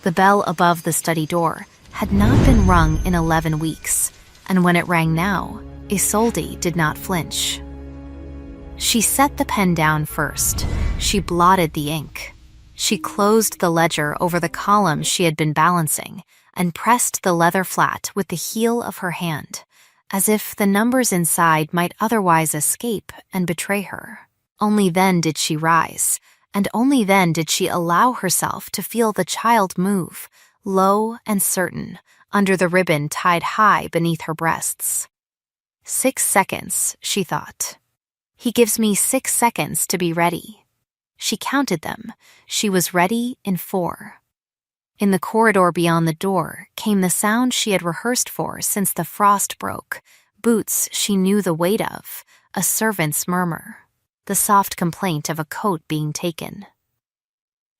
The bell above the study door had not been rung in 11 weeks, and when it rang now, Isolde did not flinch. She set the pen down first. She blotted the ink. She closed the ledger over the column she had been balancing and pressed the leather flat with the heel of her hand, as if the numbers inside might otherwise escape and betray her. Only then did she rise, and only then did she allow herself to feel the child move, low and certain, under the ribbon tied high beneath her breasts. 6 seconds, she thought. He gives me 6 seconds to be ready. She counted them. She was ready in 4. In the corridor beyond the door came the sound she had rehearsed for since the frost broke, boots she knew the weight of, a servant's murmur, the soft complaint of a coat being taken.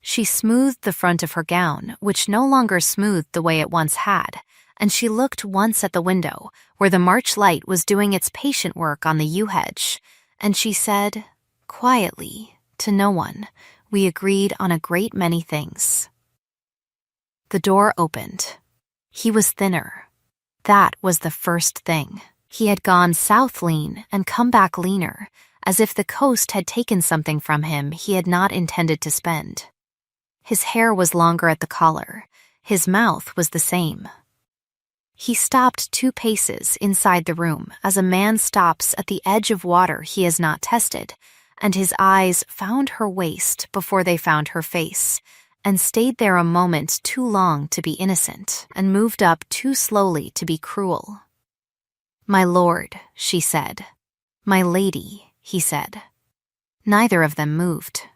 She smoothed the front of her gown, which no longer smoothed the way it once had, and she looked once at the window, where the March light was doing its patient work on the yew hedge, and she said, quietly, to no one, we agreed on a great many things. The door opened. He was thinner. That was the first thing. He had gone south lean and come back leaner, as if the coast had taken something from him he had not intended to spend. His hair was longer at the collar. His mouth was the same. He stopped 2 paces inside the room as a man stops at the edge of water he has not tested, and his eyes found her waist before they found her face, and stayed there a moment too long to be innocent, and moved up too slowly to be cruel. My lord, she said. My lady, he said. Neither of them moved.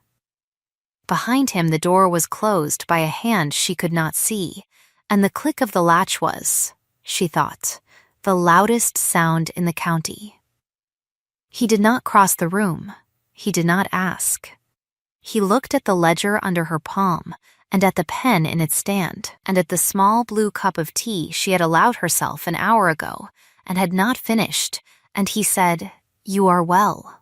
Behind him the door was closed by a hand she could not see, and the click of the latch was, she thought, the loudest sound in the county. He did not cross the room. He did not ask. He looked at the ledger under her palm, and at the pen in its stand, and at the small blue cup of tea she had allowed herself an hour ago, and had not finished, and he said, "You are well."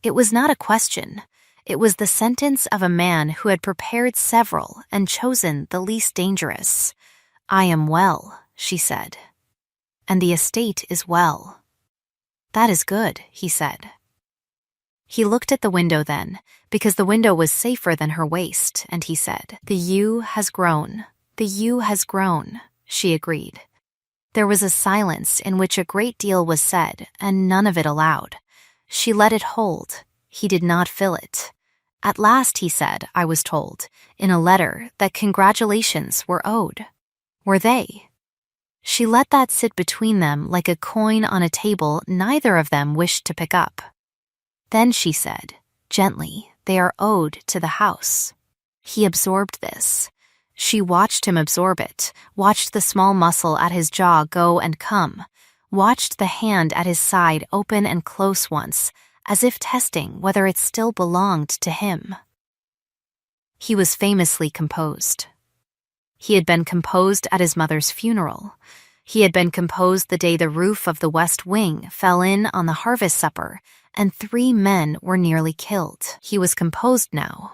It was not a question. It was the sentence of a man who had prepared several and chosen the least dangerous. "I am well," she said. "And the estate is well." "That is good," he said. He looked at the window then, because the window was safer than her waist, and he said, "The yew has grown. The yew has grown," she agreed. There was a silence in which a great deal was said, and none of it aloud. She let it hold. He did not fill it. At last he said, I was told, in a letter, that congratulations were owed. Were they? She let that sit between them like a coin on a table neither of them wished to pick up. Then she said, gently, they are owed to the house. He absorbed this. She watched him absorb it, watched the small muscle at his jaw go and come, watched the hand at his side open and close once, as if testing whether it still belonged to him. He was famously composed. He had been composed at his mother's funeral. He had been composed the day the roof of the West Wing fell in on the harvest supper, and 3 men were nearly killed. He was composed now.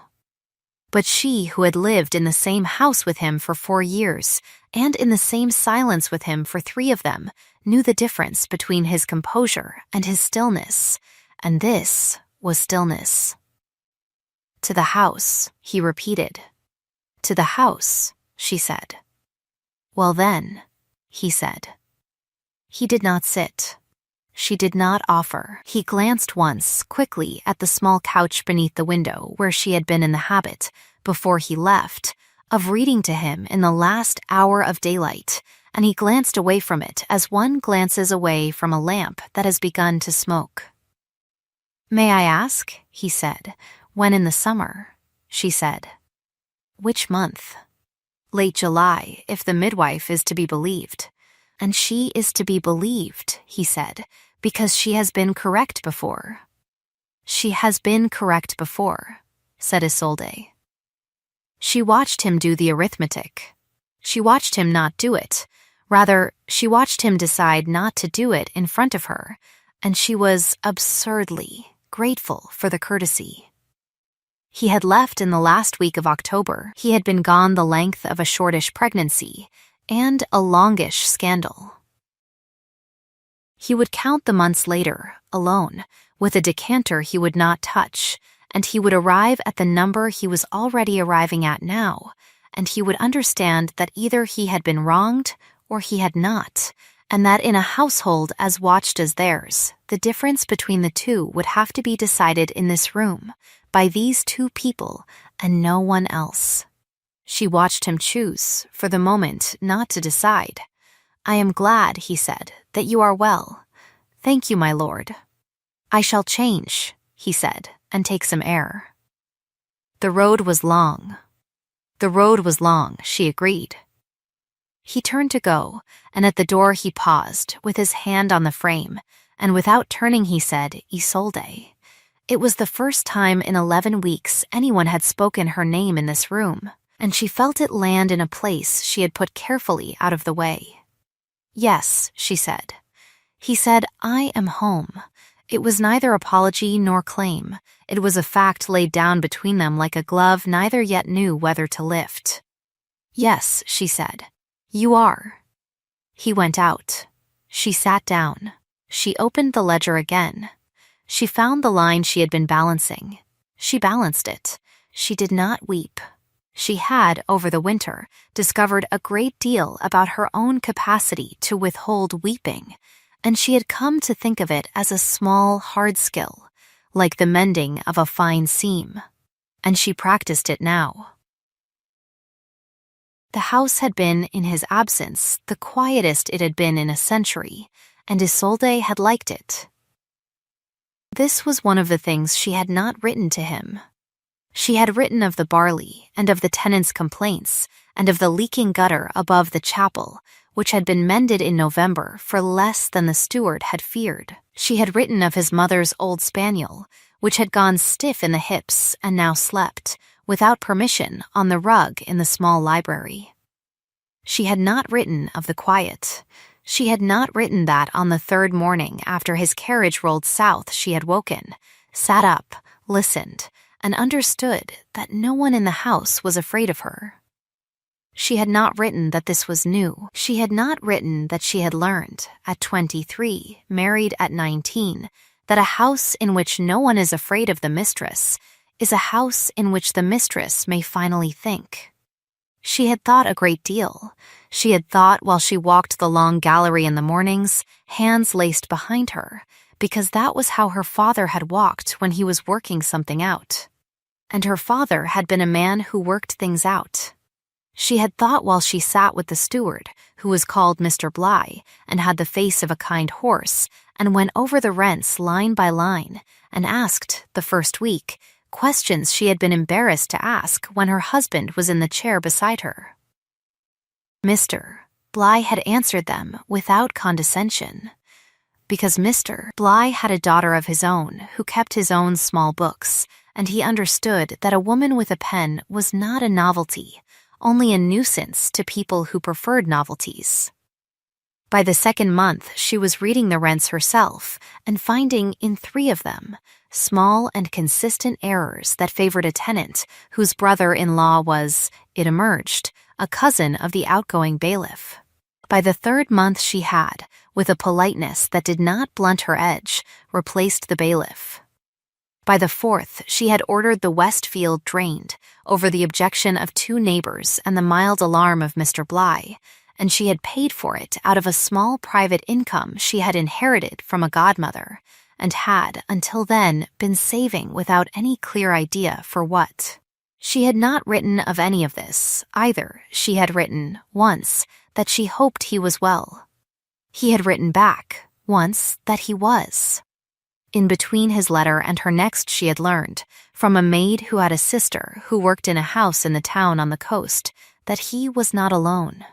But she who had lived in the same house with him for 4 years, and in the same silence with him for 3 of them, knew the difference between his composure and his stillness, and this was stillness. To the house, he repeated. To the house, she said. Well then, he said. He did not sit. She did not offer. He glanced once, quickly, at the small couch beneath the window where she had been in the habit, before he left, of reading to him in the last hour of daylight, and he glanced away from it as one glances away from a lamp that has begun to smoke. May I ask, he said, when in the summer? She said. Which month? Late July, if the midwife is to be believed. And she is to be believed, he said, because she has been correct before. She has been correct before, said Isolde. She watched him do the arithmetic. She watched him not do it. Rather, she watched him decide not to do it in front of her, and she was absurdly grateful for the courtesy. He had left in the last week of October. He had been gone the length of a shortish pregnancy and a longish scandal. He would count the months later, alone, with a decanter he would not touch, and he would arrive at the number he was already arriving at now, and he would understand that either he had been wronged or he had not, and that in a household as watched as theirs, the difference between the two would have to be decided in this room, by these two people, and no one else. She watched him choose, for the moment, not to decide. "I am glad," he said, "that you are well. Thank you, my lord." "I shall change," he said, "and take some air." The road was long. The road was long, she agreed. He turned to go, and at the door he paused, with his hand on the frame, and without turning he said, "Isolde." It was the first time in 11 weeks anyone had spoken her name in this room, and she felt it land in a place she had put carefully out of the way. "Yes," she said. He said, "I am home." It was neither apology nor claim. It was a fact laid down between them like a glove neither yet knew whether to lift. "Yes," she said. "You are." He went out. She sat down. She opened the ledger again. She found the line she had been balancing. She balanced it. She did not weep. She had, over the winter, discovered a great deal about her own capacity to withhold weeping, and she had come to think of it as a small, hard skill, like the mending of a fine seam, and she practiced it now. The house had been, in his absence, the quietest it had been in a century, and Isolde had liked it. This was one of the things she had not written to him. She had written of the barley, and of the tenants' complaints, and of the leaking gutter above the chapel, which had been mended in November for less than the steward had feared. She had written of his mother's old spaniel, which had gone stiff in the hips and now slept, without permission, on the rug in the small library. She had not written of the quiet. She had not written that on the third morning after his carriage rolled south she had woken, sat up, listened, and understood that no one in the house was afraid of her. She had not written that this was new. She had not written that she had learned, at 23, married at 19, that a house in which no one is afraid of the mistress is a house in which the mistress may finally think. She had thought a great deal. She had thought while she walked the long gallery in the mornings, hands laced behind her, because that was how her father had walked when he was working something out. And her father had been a man who worked things out. She had thought while she sat with the steward, who was called Mr. Bly, and had the face of a kind horse, and went over the rents line by line, and asked, the first week, questions she had been embarrassed to ask when her husband was in the chair beside her. Mr. Bly had answered them without condescension, because Mr. Bly had a daughter of his own who kept his own small books, and he understood that a woman with a pen was not a novelty, only a nuisance to people who preferred novelties. By the second month, she was reading the rents herself and finding in 3 of them small and consistent errors that favored a tenant whose brother-in-law was, it emerged, a cousin of the outgoing bailiff. By the 3rd month she had, with a politeness that did not blunt her edge, replaced the bailiff. By the 4th, she had ordered the west field drained, over the objection of 2 neighbors and the mild alarm of Mr. Bly, and she had paid for it out of a small private income she had inherited from a godmother, and had, until then, been saving without any clear idea for what. She had not written of any of this, either. She had written, once, that she hoped he was well. He had written back, once, that he was. In between his letter and her next she had learned, from a maid who had a sister who worked in a house in the town on the coast, that he was not alone.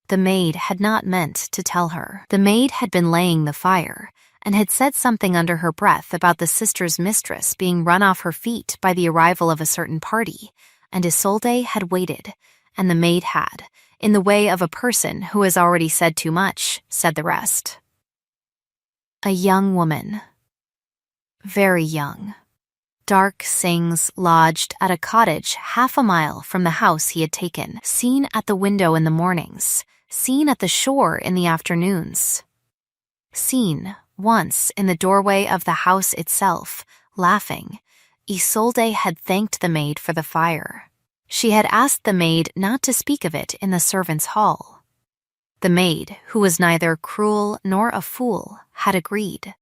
The maid had not meant to tell her. The maid had been laying the fire, and had said something under her breath about the sister's mistress being run off her feet by the arrival of a certain party, and Isolde had waited, and the maid had, in the way of a person who has already said too much, said the rest. A young woman. Very young. Dark Singhs lodged at a cottage half a mile from the house he had taken, seen at the window in the mornings, seen at the shore in the afternoons. Seen, once, in the doorway of the house itself, laughing, Isolde had thanked the maid for the fire. She had asked the maid not to speak of it in the servants' hall. The maid, who was neither cruel nor a fool, had agreed.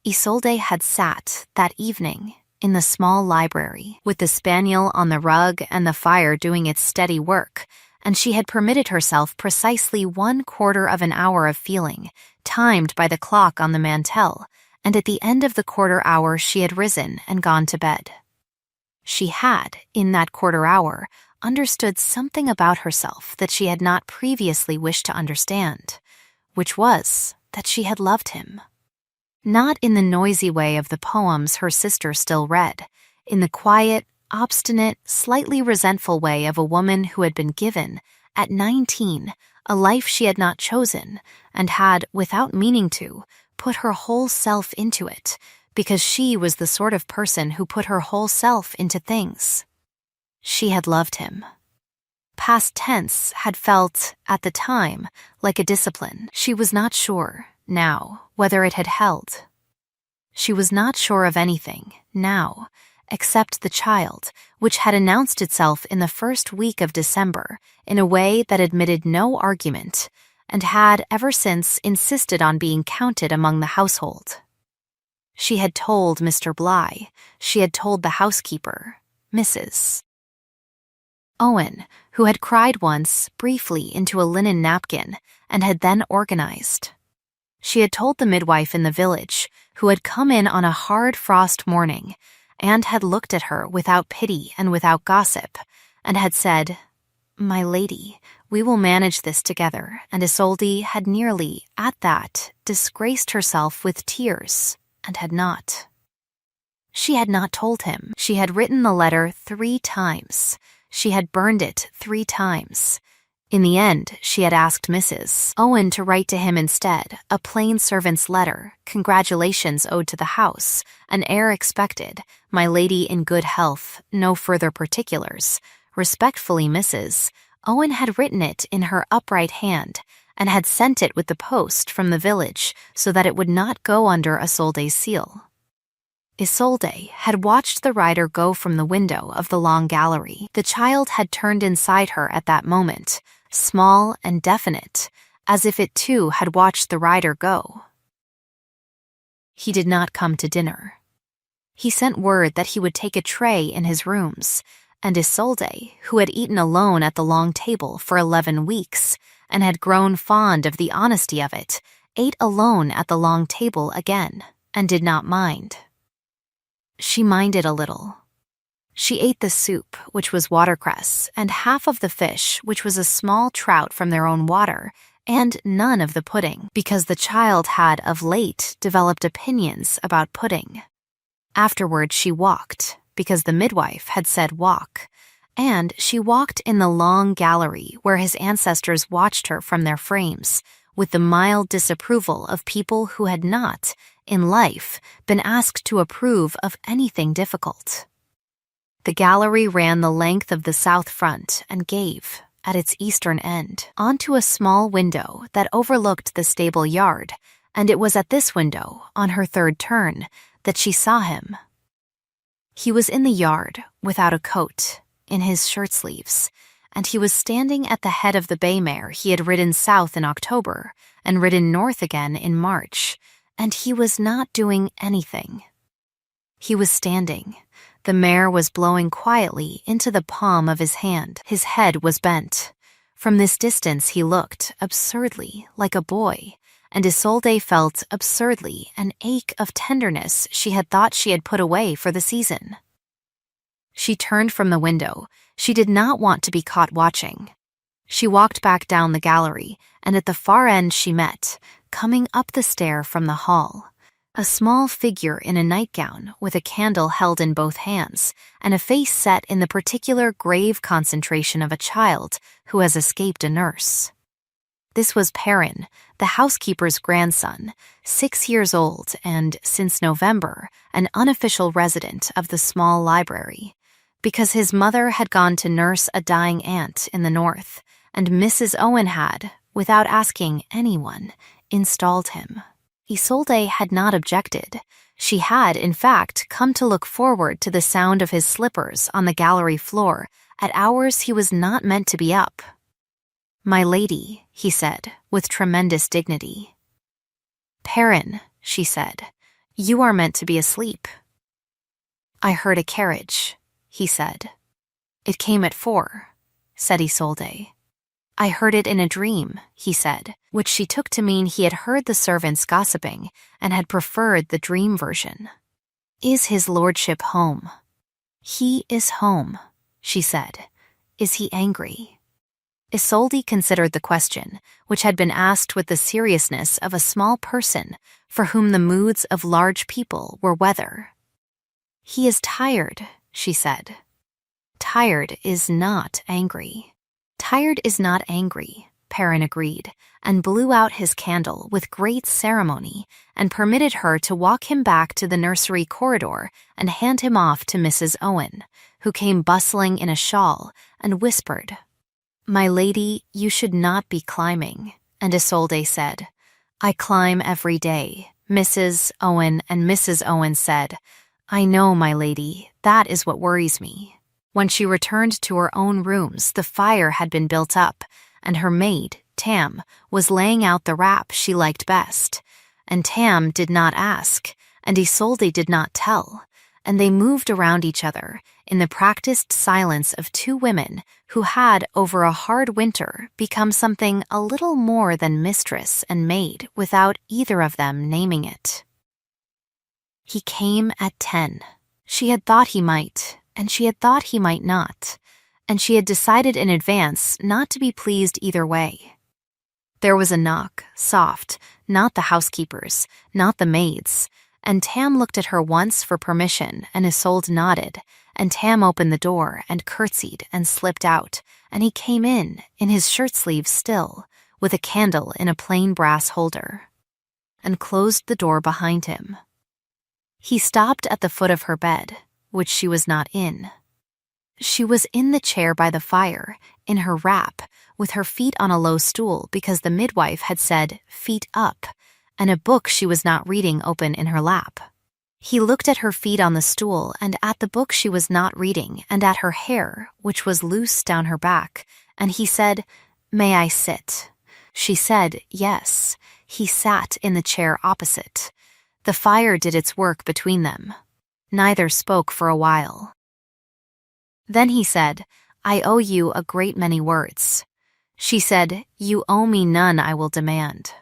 Isolde had sat, that evening, in the small library, with the spaniel on the rug and the fire doing its steady work, and she had permitted herself precisely 1/4 of an hour of feeling, timed by the clock on the mantel, and at the end of the quarter hour she had risen and gone to bed. She had, in that quarter hour, understood something about herself that she had not previously wished to understand, which was that she had loved him. Not in the noisy way of the poems her sister still read, in the quiet, obstinate, slightly resentful way of a woman who had been given, at 19, a life she had not chosen, and had, without meaning to, put her whole self into it, because she was the sort of person who put her whole self into things. She had loved him. Past tense had felt, at the time, like a discipline. She was not sure, now, whether it had held. She was not sure of anything, now, except the child, which had announced itself in the first week of December in a way that admitted no argument, and had ever since insisted on being counted among the household. She had told Mr. Bligh, she had told the housekeeper, Mrs. Owen, who had cried once, briefly, into a linen napkin, and had then organized. She had told the midwife in the village, who had come in on a hard frost morning, and had looked at her without pity and without gossip, and had said, "My lady, we will manage this together," and Isolde had nearly, at that, disgraced herself with tears, and had not. She had not told him. She had written the letter 3 times. She had burned it 3 times. In the end, she had asked Mrs. Owen to write to him instead, a plain servant's letter, congratulations owed to the house, an heir expected, my lady in good health, no further particulars. Respectfully, Mrs. Owen had written it in her upright hand, and had sent it with the post from the village so that it would not go under Isolde's seal. Isolde had watched the rider go from the window of the long gallery. The child had turned inside her at that moment, small and definite, as if it too had watched the rider go. He did not come to dinner. He sent word that he would take a tray in his rooms, and Isolde, who had eaten alone at the long table for 11 weeks, and had grown fond of the honesty of it, ate alone at the long table again, and did not mind. She minded a little. She ate the soup, which was watercress, and half of the fish, which was a small trout from their own water, and none of the pudding, because the child had of late developed opinions about pudding. Afterward she walked, because the midwife had said walk, and she walked in the long gallery where his ancestors watched her from their frames, with the mild disapproval of people who had not, in life, been asked to approve of anything difficult. The gallery ran the length of the south front and gave, at its eastern end, onto a small window that overlooked the stable yard, and it was at this window, on her third turn, that she saw him. He was in the yard, without a coat, in his shirt-sleeves, and he was standing at the head of the bay mare he had ridden south in October and ridden north again in March, and he was not doing anything. He was standing. The mare was blowing quietly into the palm of his hand. His head was bent. From this distance he looked, absurdly, like a boy, and Isolde felt, absurdly, an ache of tenderness she had thought she had put away for the season. She turned from the window. She did not want to be caught watching. She walked back down the gallery, and at the far end she met, coming up the stair from the hall, a small figure in a nightgown with a candle held in both hands, and a face set in the particular grave concentration of a child who has escaped a nurse. This was Perrin, the housekeeper's grandson, 6 years old and, since November, an unofficial resident of the small library, because his mother had gone to nurse a dying aunt in the north, and Mrs. Owen had, without asking anyone, installed him. Isolde had not objected. She had, in fact, come to look forward to the sound of his slippers on the gallery floor at hours he was not meant to be up. "My lady," he said, with tremendous dignity. "Perrin," she said, "you are meant to be asleep." "I heard a carriage," he said. "It came at 4, said Isolde. "I heard it in a dream," he said, which she took to mean he had heard the servants gossiping and had preferred the dream version. "Is his lordship home?" "He is home," she said. "Is he angry?" Isolde considered the question, which had been asked with the seriousness of a small person for whom the moods of large people were weather. "He is tired," she said. "Tired is not angry." "Tired is not angry," Perrin agreed, and blew out his candle with great ceremony and permitted her to walk him back to the nursery corridor and hand him off to Mrs. Owen, who came bustling in a shawl and whispered, "My lady, you should not be climbing," and Isolde said, "I climb every day." Mrs. Owen and Mrs. Owen said, "I know, my lady, that is what worries me." When she returned to her own rooms, the fire had been built up, and her maid, Tam, was laying out the wrap she liked best. And Tam did not ask, and Isolde did not tell, and they moved around each other in the practiced silence of two women who had, over a hard winter, become something a little more than mistress and maid without either of them naming it. He came at 10. She had thought he might, and she had thought he might not, and she had decided in advance not to be pleased either way. There was a knock, soft, not the housekeeper's, not the maid's, and Tam looked at her once for permission, and Isolde nodded, and Tam opened the door and curtsied and slipped out, and he came in his shirt sleeves still, with a candle in a plain brass holder, and closed the door behind him. He stopped at the foot of her bed, which she was not in. She was in the chair by the fire, in her wrap, with her feet on a low stool because the midwife had said, "Feet up," and a book she was not reading open in her lap. He looked at her feet on the stool and at the book she was not reading and at her hair, which was loose down her back, and he said, "May I sit?" She said, yes. He sat in the chair opposite. The fire did its work between them. Neither spoke for a while. Then he said, "I owe you a great many words." She said, "You owe me none I will demand."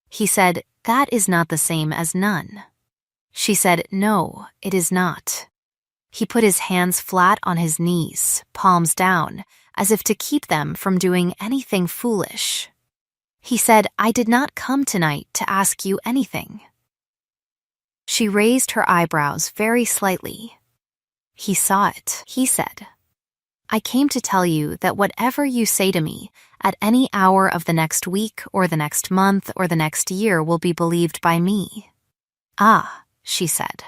He said, "That is not the same as none." She said, "No, it is not." He put his hands flat on his knees, palms down, as if to keep them from doing anything foolish. He said, "I did not come tonight to ask you anything." She raised her eyebrows very slightly. He saw it. He said, "I came to tell you that whatever you say to me at any hour of the next week or the next month or the next year will be believed by me." "Ah," she said.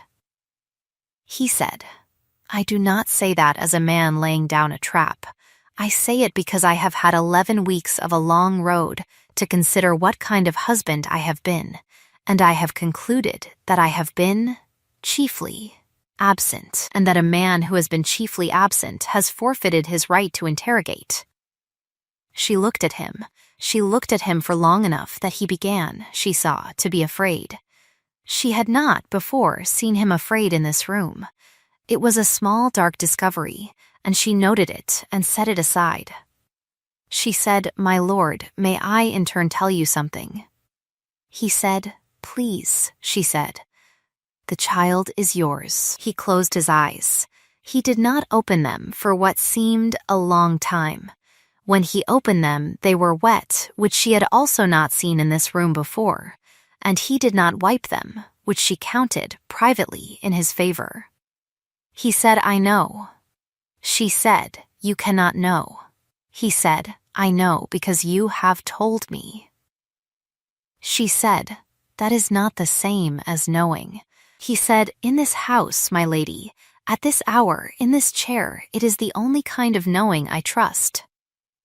He said, "I do not say that as a man laying down a trap. I say it because I have had 11 weeks of a long road to consider what kind of husband I have been, and I have concluded that I have been, chiefly, absent, and that a man who has been chiefly absent has forfeited his right to interrogate." She looked at him. She looked at him for long enough that he began, she saw, to be afraid. She had not, before, seen him afraid in this room. It was a small, dark discovery, and she noted it and set it aside. She said, "My lord, may I in turn tell you something?" He said, "Please," she said. "The child is yours." He closed his eyes. He did not open them for what seemed a long time. When he opened them, they were wet, which she had also not seen in this room before, and he did not wipe them, which she counted, privately, in his favor. He said, "I know." She said, "You cannot know." He said, I know because you have told me. She said, that is not the same as knowing. He said, in this house, my lady, at this hour, in this chair, it is the only kind of knowing I trust.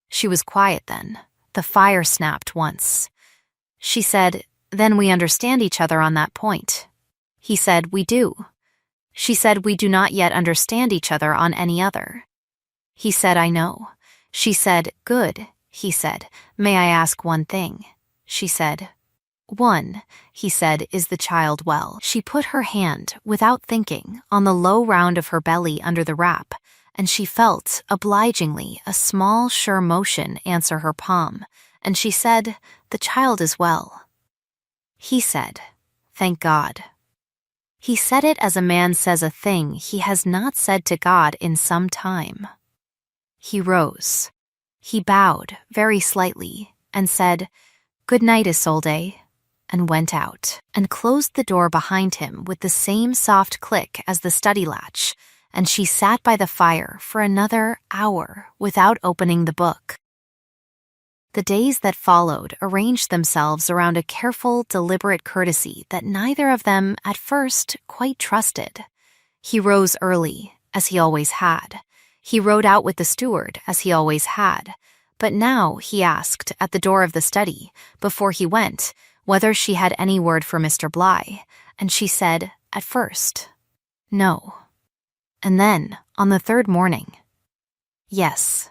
She was quiet then. The fire snapped once. She said, then we understand each other on that point. He said, we do. She said, we do not yet understand each other on any other. He said, I know. She said, good. He said, may I ask one thing? She said, one. He said, is the child well? She put her hand, without thinking, on the low round of her belly under the wrap, and she felt, obligingly, a small, sure motion answer her palm, and she said, the child is well. He said, thank God. He said it as a man says a thing he has not said to God in some time. He rose. He bowed, very slightly, and said, good night, Isolde, and went out, and closed the door behind him with the same soft click as the study latch, and she sat by the fire for another hour without opening the book. The days that followed arranged themselves around a careful, deliberate courtesy that neither of them, at first, quite trusted. He rose early, as he always had. He rode out with the steward, as he always had. But now he asked, at the door of the study, before he went, whether she had any word for Mr. Bligh, and she said, at first, no. And then, on the third morning, yes.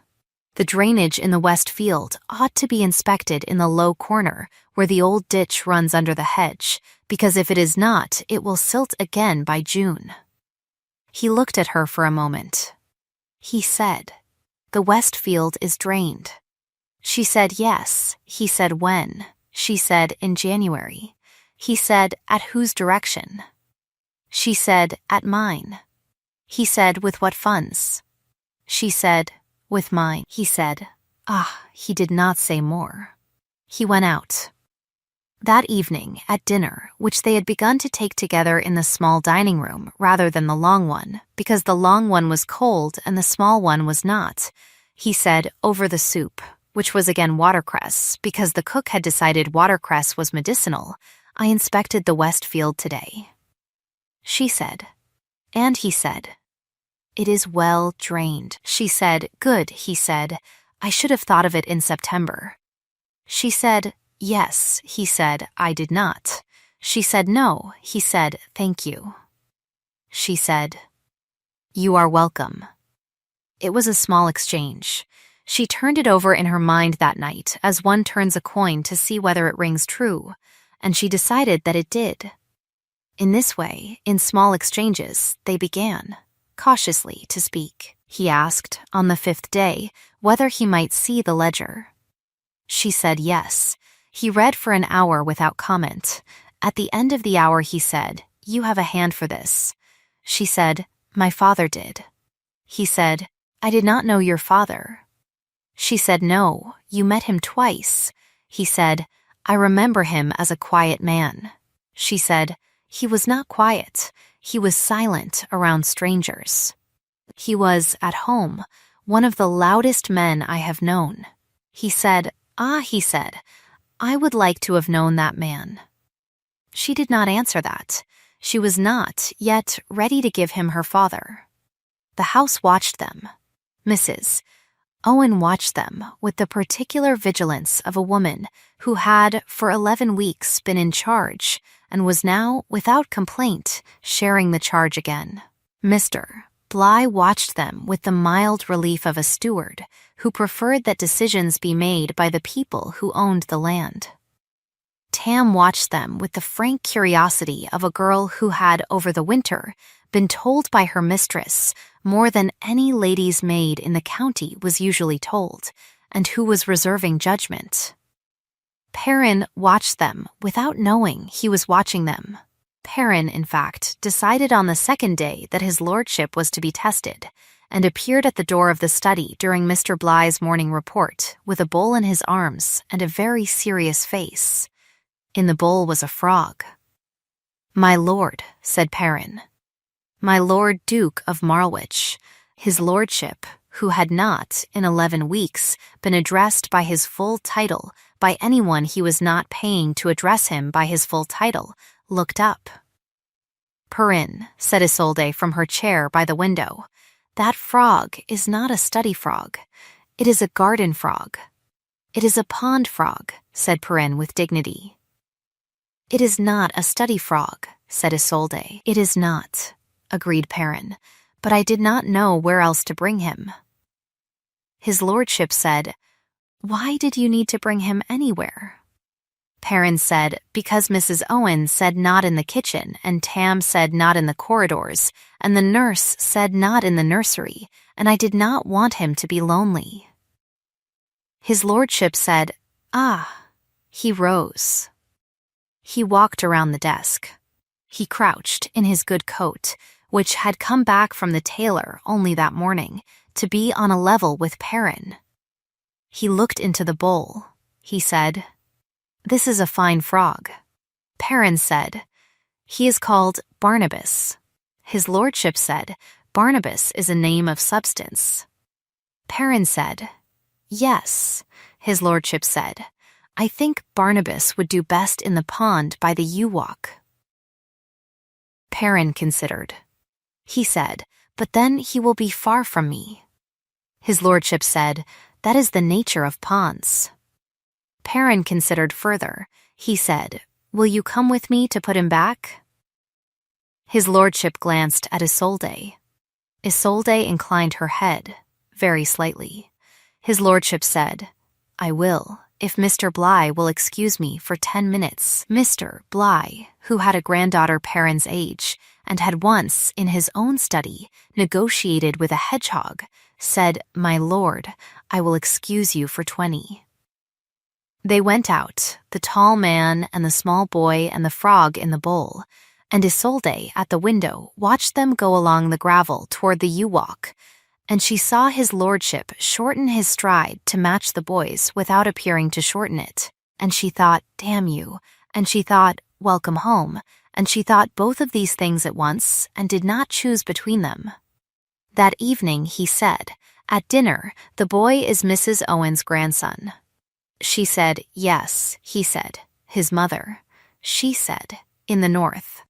The drainage in the west field ought to be inspected in the low corner where the old ditch runs under the hedge, because if it is not, it will silt again by June. He looked at her for a moment. He said, the west field is drained. She said yes. He said when. She said in January. He said at whose direction? She said at mine. He said with what funds? She said with mine. He said, he did not say more. He went out. That evening, at dinner, which they had begun to take together in the small dining room rather than the long one, because the long one was cold and the small one was not, he said, over the soup, which was again watercress, because the cook had decided watercress was medicinal, I inspected the west field today. She said, and he said, it is well drained. She said, good, he said, I should have thought of it in September. She said, yes, he said, I did not. She said, no, he said, thank you. She said, you are welcome. It was a small exchange. She turned it over in her mind that night as one turns a coin to see whether it rings true, and she decided that it did. In this way, in small exchanges, they began, cautiously to speak. He asked, on the 5th day, whether he might see the ledger. She said yes. He read for an hour without comment. At the end of the hour he said, you have a hand for this. She said, my father did. He said, I did not know your father. She said, no, you met him twice. He said, I remember him as a quiet man. She said, he was not quiet. He was silent around strangers. He was, at home, one of the loudest men I have known. He said, he said, I would like to have known that man. She did not answer that. She was not, yet, ready to give him her father. The house watched them. Mrs. Owen watched them with the particular vigilance of a woman who had, for 11 weeks, been in charge, and was now, without complaint, sharing the charge again. Mr. Bligh watched them with the mild relief of a steward who preferred that decisions be made by the people who owned the land. Tam watched them with the frank curiosity of a girl who had, over the winter, been told by her mistress more than any lady's maid in the county was usually told, and who was reserving judgment. Perrin watched them without knowing he was watching them. Perrin, in fact, decided on the 2nd day that his lordship was to be tested, and appeared at the door of the study during Mr. Bligh's morning report with a bowl in his arms and a very serious face. In the bowl was a frog. My lord, said Perrin. My Lord Duke of Marlwich, his lordship, who had not, in 11 weeks, been addressed by his full title by anyone he was not paying to address him by his full title, looked up. "Perrin," said Isolde from her chair by the window, "that frog is not a study frog. It is a garden frog." "It is a pond frog," said Perrin with dignity. "It is not a study frog," said Isolde. "It is not," agreed Perrin, "but I did not know where else to bring him." His lordship said, "Why did you need to bring him anywhere?" Perrin said, "Because Mrs. Owen said not in the kitchen, and Tam said not in the corridors, and the nurse said not in the nursery, and I did not want him to be lonely." His lordship said, "Ah." He rose. He walked around the desk. He crouched in his good coat, which had come back from the tailor only that morning, to be on a level with Perrin. He looked into the bowl. He said, "This is a fine frog." Perrin said, "He is called Barnabas." His lordship said, "Barnabas is a name of substance." Perrin said, "Yes." His lordship said, "I think Barnabas would do best in the pond by the yew-walk." Perrin considered. He said, "But then he will be far from me." His lordship said, "That is the nature of ponds." Perrin considered further. He said, "Will you come with me to put him back?" His lordship glanced at Isolde. Isolde inclined her head, very slightly. His lordship said, "I will, if Mr. Bligh will excuse me for 10 minutes. Mr. Bligh, who had a granddaughter Perrin's age, and had once, in his own study, negotiated with a hedgehog, said, "My lord, I will excuse you for 20. They went out, the tall man and the small boy and the frog in the bowl, and Isolde, at the window, watched them go along the gravel toward the yew-walk, and she saw his lordship shorten his stride to match the boy's without appearing to shorten it, and she thought, "Damn you," and she thought, "Welcome home," and she thought both of these things at once and did not choose between them. That evening he said, "At dinner, the boy is Mrs. Owen's grandson." She said, "Yes," he said, "his mother." She said, "In the north."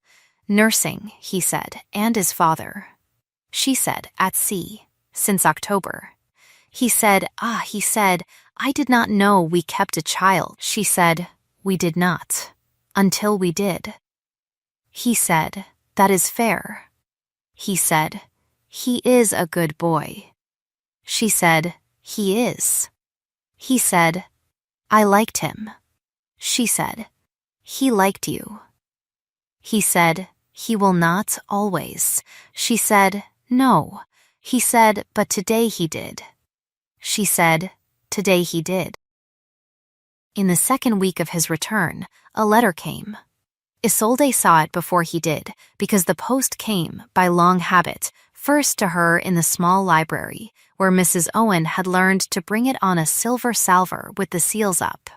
"Nursing," he said, "and his father." She said, "At sea, since October." He said, he said, "I did not know we kept a child." She said, "We did not, until we did." He said, "That is fair." He said, "He is a good boy." She said, "He is." He said, "I liked him." She said, "He liked you." He said, "He will not always." She said, "No." He said, "But today he did." She said, "Today he did." In the second week of his return, a letter came. Isolde saw it before he did, because the post came, by long habit, first to her in the small library, where Mrs. Owen had learned to bring it on a silver salver with the seals up.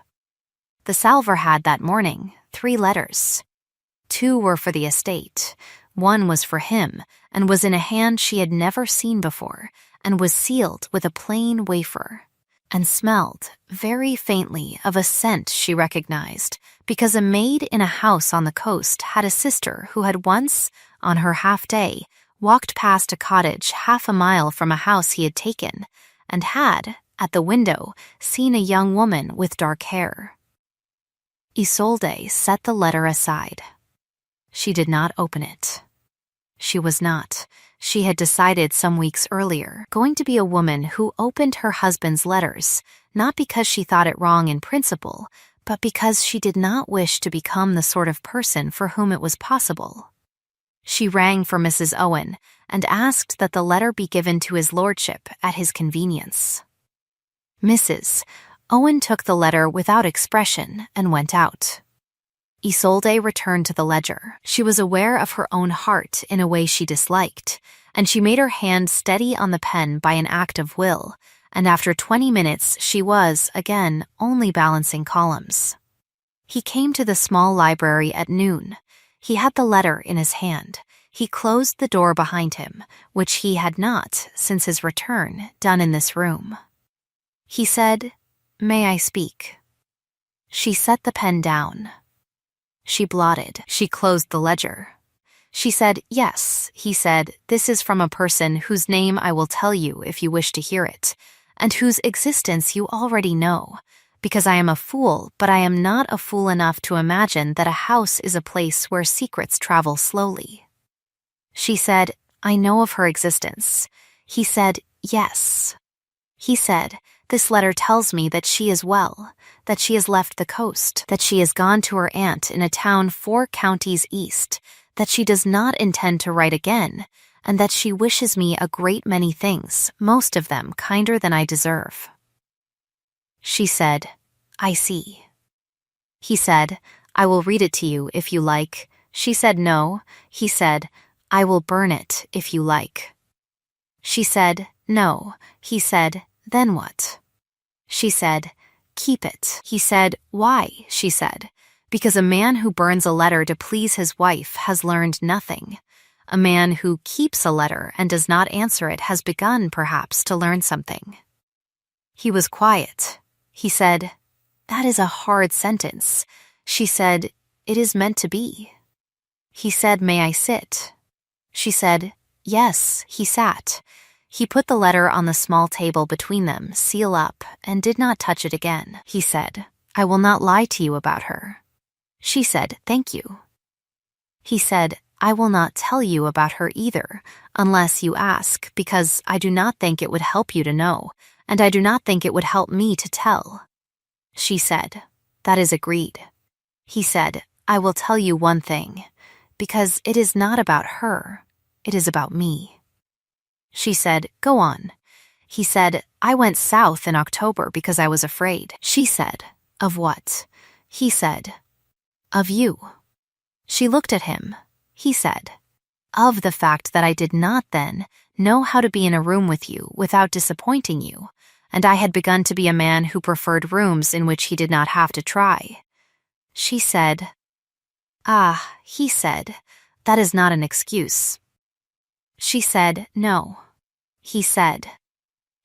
The salver had, that morning, 3 letters. 2 were for the estate. 1 was for him, and was in a hand she had never seen before, and was sealed with a plain wafer, and smelled, very faintly, of a scent she recognized, because a maid in a house on the coast had a sister who had once, on her half-day, walked past a cottage 1/2 a mile from a house he had taken, and had, at the window, seen a young woman with dark hair. Isolde set the letter aside. She did not open it. She was not, she had decided some weeks earlier, going to be a woman who opened her husband's letters, not because she thought it wrong in principle, but because she did not wish to become the sort of person for whom it was possible. She rang for Mrs. Owen and asked that the letter be given to his lordship at his convenience. Mrs. Owen took the letter without expression and went out. Isolde returned to the ledger. She was aware of her own heart in a way she disliked, and she made her hand steady on the pen by an act of will, and after 20 minutes she was, again, only balancing columns. He came to the small library at noon. He had the letter in his hand. He closed the door behind him, which he had not, since his return, done in this room. He said, "May I speak?" She set the pen down. She blotted. She closed the ledger. She said, "Yes," he said, "this is from a person whose name I will tell you if you wish to hear it, and whose existence you already know, because I am a fool, but I am not a fool enough to imagine that a house is a place where secrets travel slowly." She said, "I know of her existence." He said, "Yes." He said, "This letter tells me that she is well, that she has left the coast, that she has gone to her aunt in a town 4 counties east, that she does not intend to write again, and that she wishes me a great many things, most of them kinder than I deserve." She said, "I see." He said, "I will read it to you if you like." She said, "No." He said, "I will burn it if you like." She said, "No." He said, "Then what?" She said, "Keep it." He said, "Why?" She said, "Because a man who burns a letter to please his wife has learned nothing. A man who keeps a letter and does not answer it has begun, perhaps, to learn something." He was quiet. He said, "That is a hard sentence." She said, "It is meant to be." He said, "May I sit?" She said, "Yes." He sat. He put the letter on the small table between them, seal up, and did not touch it again. He said, "I will not lie to you about her." She said, "Thank you." He said, "I will not tell you about her either, unless you ask, because I do not think it would help you to know, and I do not think it would help me to tell." She said, "That is agreed." He said, "I will tell you one thing, because it is not about her, it is about me." She said, "Go on." He said, "I went south in October because I was afraid." She said, "Of what?" He said, "Of you." She looked at him. He said, "Of the fact that I did not then know how to be in a room with you without disappointing you, and I had begun to be a man who preferred rooms in which he did not have to try." She said, "Ah," he said, "that is not an excuse." She said, "No." He said,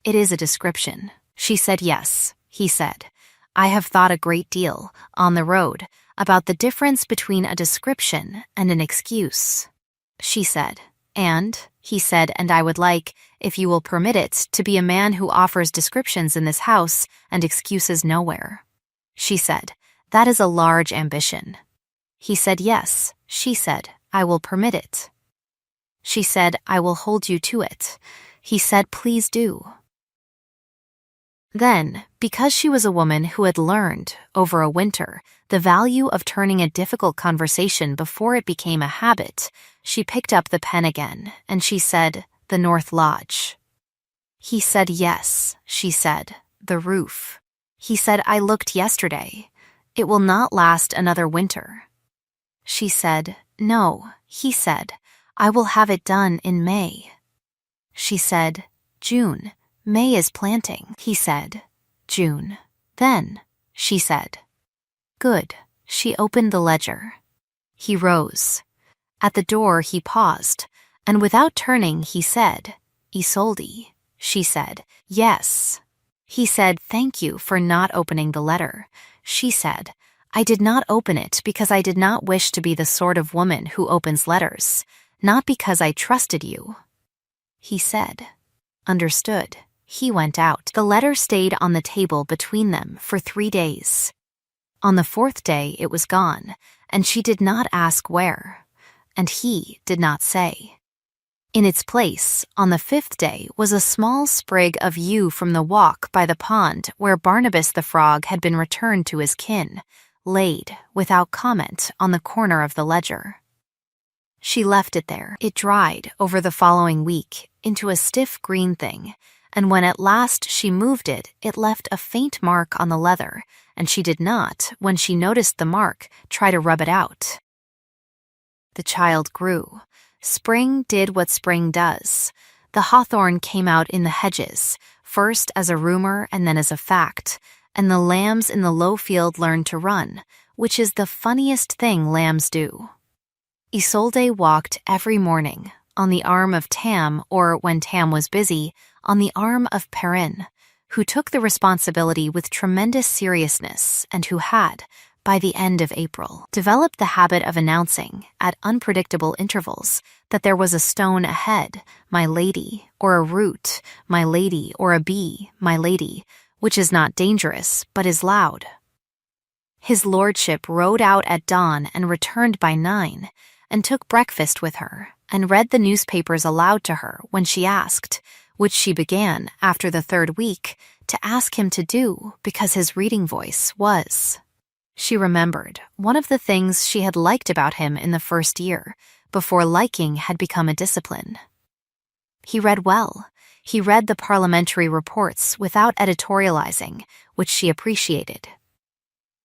"It is a description." She said, "Yes." He said, "I have thought a great deal, on the road, about the difference between a description and an excuse." She said, "And," he said, "and I would like, if you will permit it, to be a man who offers descriptions in this house and excuses nowhere." She said, "That is a large ambition." He said, "Yes." She said, "I will permit it." She said, "I will hold you to it." He said, "Please do." Then, because she was a woman who had learned, over a winter, the value of turning a difficult conversation before it became a habit, she picked up the pen again, and she said, "The North Lodge." He said, "Yes." She said, "The roof." He said, "I looked yesterday. It will not last another winter." She said, "No." He said, "I will have it done in May." She said, "June. May is planting." He said, "June. Then," she said. "Good." She opened the ledger. He rose. At the door he paused, and without turning he said, "Isolde." She said, "Yes." He said, "Thank you for not opening the letter." She said, "I did not open it because I did not wish to be the sort of woman who opens letters, not because I trusted you." He said, "Understood." He went out. The letter stayed on the table between them for 3 days. On the 4th day it was gone, and she did not ask where, and he did not say. In its place, on the 5th day, was a small sprig of yew from the walk by the pond where Barnabas the frog had been returned to his kin, laid, without comment, on the corner of the ledger. She left it there. It dried over the following week into a stiff green thing, and when at last she moved it, it left a faint mark on the leather, and she did not, when she noticed the mark, try to rub it out. The child grew. Spring did what spring does. The hawthorn came out in the hedges, first as a rumor and then as a fact, and the lambs in the low field learned to run, which is the funniest thing lambs do. Isolde walked every morning, on the arm of Tam, or when Tam was busy, on the arm of Perrin, who took the responsibility with tremendous seriousness and who had, by the end of April, developed the habit of announcing, at unpredictable intervals, that there was a stone ahead, my lady, or a root, my lady, or a bee, my lady, which is not dangerous, but is loud. His lordship rode out at dawn and returned by 9, and took breakfast with her, and read the newspapers aloud to her when she asked, which she began, after the 3rd week, to ask him to do because his reading voice was. She remembered one of the things she had liked about him in the first year, before liking had become a discipline. He read well. He read the parliamentary reports without editorializing, which she appreciated.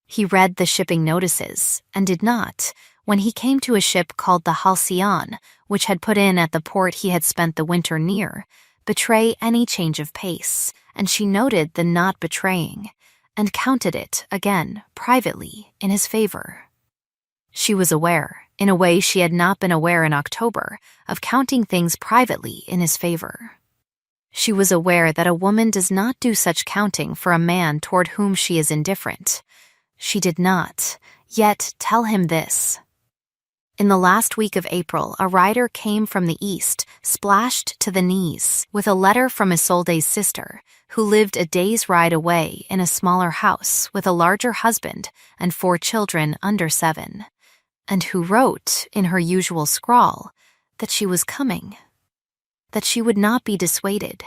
He read the shipping notices, and did not, when he came to a ship called the Halcyon, which had put in at the port he had spent the winter near, betray any change of pace, and she noted the not betraying, and counted it, again, privately, in his favor. She was aware, in a way she had not been aware in October, of counting things privately in his favor. She was aware that a woman does not do such counting for a man toward whom she is indifferent. She did not, yet, tell him this. In the last week of April, a rider came from the east, splashed to the knees, with a letter from Isolde's sister, who lived a day's ride away in a smaller house with a larger husband and 4 children under 7, and who wrote, in her usual scrawl, that she was coming, that she would not be dissuaded,